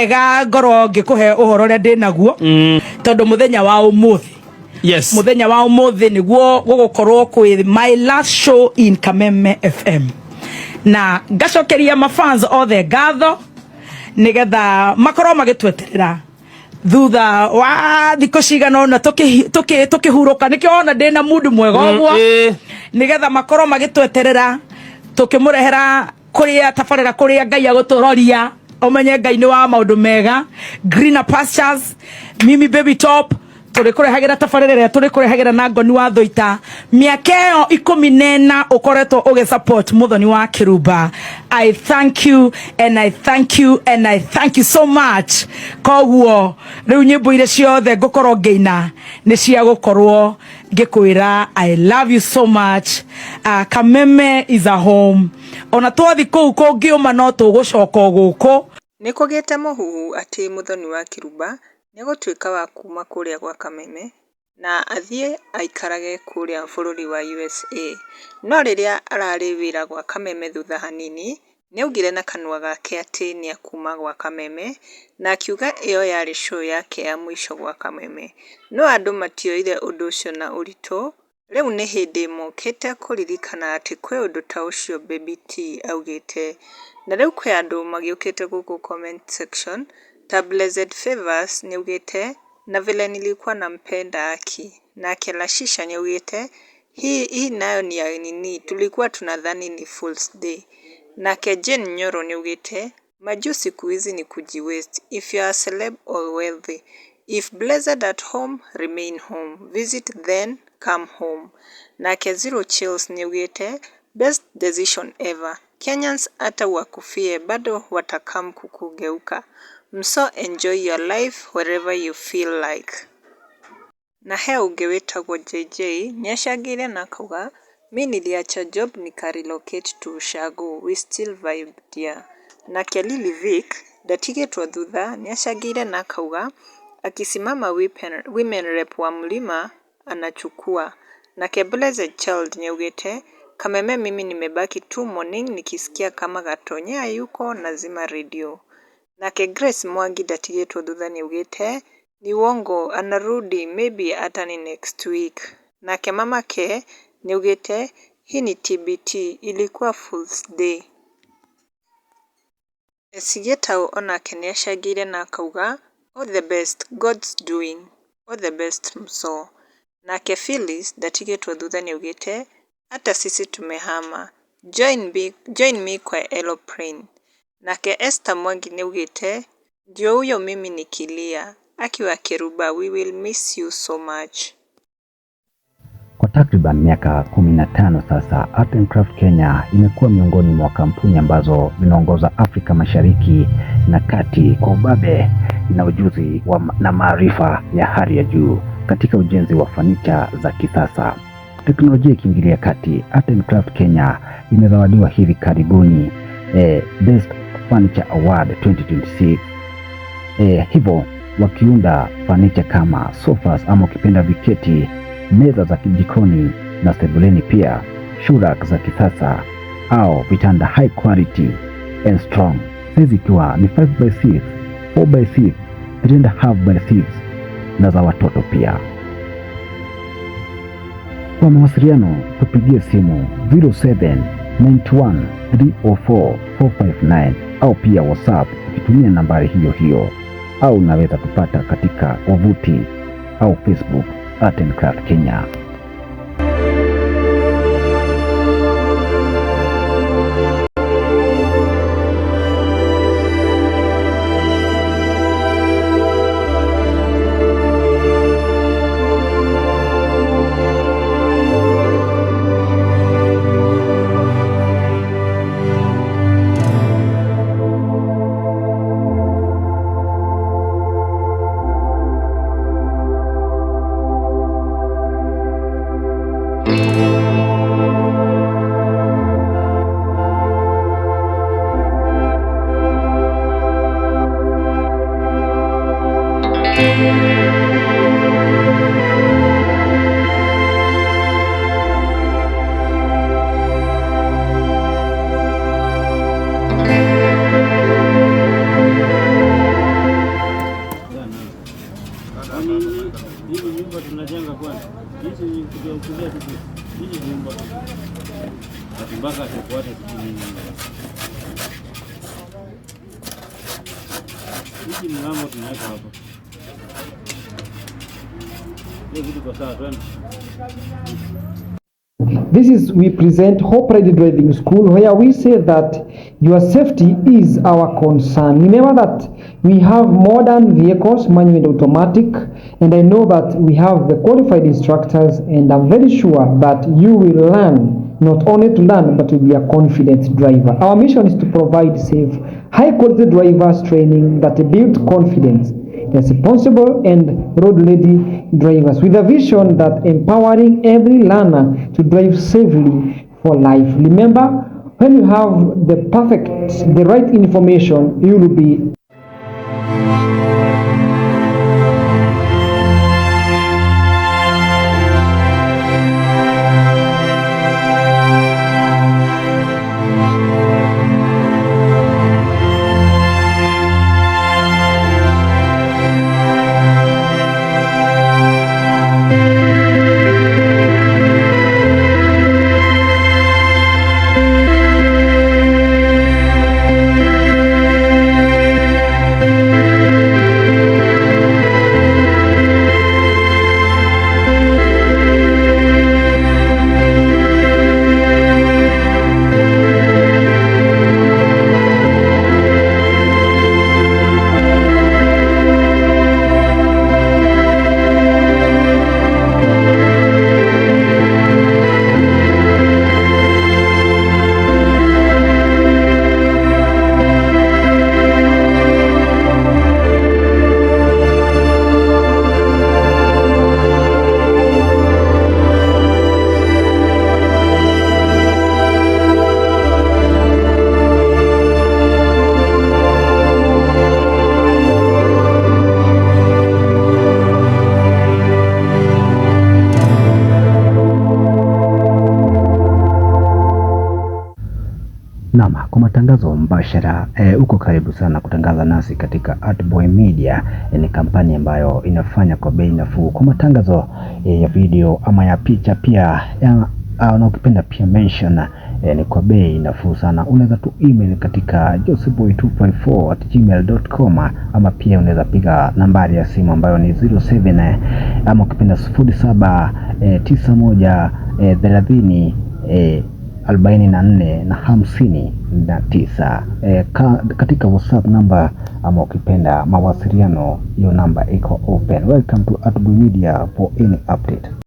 wega ngoro ngikuhe uhoro ria ndinaguo tondu muthenya wa umuthi muthenya wa umuthi niguo gugukorwo kwi my last show in Kameme FM na ngacokeria mafans othe ngatho nigetha makorwo magitweterera thutha wa thiko cigana ona tukihuruka nikio ona ndina mood mwega ogwo nigetha makorwo magitweterera tukimurehera kuria tabarira kuria Ngai aguturoria omenye Ngai ni wa maundu mega greener pastures Mimi Baby Top turikurehagira tabarira turikurehagira na Ngoni wa Thoita miakeo 14 ukoretwo uge support muthoni wa Kiruba. I thank you and I thank you and I thank you so much. Koguo riu nyimbo ire ciothe ngukorwo ngeina ni cia gukorwo ngikwira I love you so much. Kameme is a home. Ona twathi kuu kungiuma no tugucoka guku nikugite muhuhu ati muthoni wa Kiruba nigutwika wa kuma kuria gwa Kameme na athie aikarage kuria bururi wa USA no riria arari wira gwa Kameme thutha hanini niaugire na kanwa gake ati ni akuma gwa Kameme na akiuga iyo yari show yake ya mwisho gwa Kameme no andu matioire undu ucio na urito riu ni hindi mokete kuririkana ati kwe undu ta ucio Baby T augite na riu kwe andu magiukite guku comment section ta Blessed Favors niugite na vile nilikuwa nampenda Aki na Kelashisha niugite hii nayo ni ya nini tulikuwa tunadhani ni Fool's Day na Jen Nyoro niugite maju siku hizi ni kujiwaste if you are celeb or wealthy if blessed at home remain home visit then come home na Zero Chills niugite best decision ever Kenyans hata wakufie bado watakam kukugeuka so enjoy your life wherever you feel like. Na he unge witagwo JJ niacangire na kuga mi niliacha job nikarelocate to Ushago we still vibe there. Na Lily Vic ndatigitwo thutha niacangire na kuga akisimama women rep wa Mlima anachukua. Na Blessed Child niugite Kameme mimi nimebaki 2 morning nikisikia kama Gatonya yuko nazima radio. Na Grace Mwangi ndatigitwo thutha niugite ni wongo anarudi maybe hata ni next week. Na mama ke niugite hii ni TBT ilikuwa Fool's Day. Esigeta ona keniashagire na kauga all the best God's doing all the best mso. Na Phyllis ndatigitwo thutha niugite hata sisi tumehama join me kwa aeroplane. Na Esther Mwangi niugite ndio huyo mimi nikilia akiwa Kiruba we will miss you so much. Kwa takriban miaka 15 sasa Art and Craft Kenya imekuwa miongoni mwa kampuni ambazo zinaongoza Afrika Mashariki na Kati kwa ubabe na ujuzi na maarifa ya hali ya juu katika ujenzi wa fanicha za kisasa. Teknolojia ikiingilia kati, Art and Craft Kenya imezawadiwa hivi karibuni Best Furniture Award 2026. Hivyo wakiunda furniture kama sofas ama ukipenda viketi, meza za kijikoni na sebuleni, pia shurak za kisasa au vitanda high quality and strong. Hizi ikiwa ni 5x6, 4x6, 3.5x6 na za watoto pia. Kwa mawasiliano tupigie simu 0791304459 au pia WhatsApp ukitumia nambari hiyo au unaweza kupata katika wavuti au Facebook Art and Craft Kenya. This is we present Hope Ready Driving School, where we say that your safety is our concern. Remember that we have modern vehicles, manual and automatic, and I know that we have the qualified instructors, and I'm very sure that you will learn, not only to learn, but to be a confident driver. Our mission is to provide safe, high-quality drivers training that build confidence, responsible and road-ready drivers, with a vision that empowering every learner to drive safely for life. Remember, when you have the right information, you will be Naam, kwa matangazo mbashara uko karibu sana kutangaza nasi katika Artboy Media. Ni kampani ambayo inafanya kwa bei nafuu kwa matangazo ya video ama ya picha pia na ukipenda pia mention ni kwa bei nafuu sana. Unaweza tu email katika joseboy254@gmail.com ama pia unaweza piga nambari ya simu ambayo ni 07 ama ukipenda 0791 30 44 na 59 katika WhatsApp namba ama ukipenda mawasiliano, hiyo namba iko open. Welcome to Artboy Media for any update.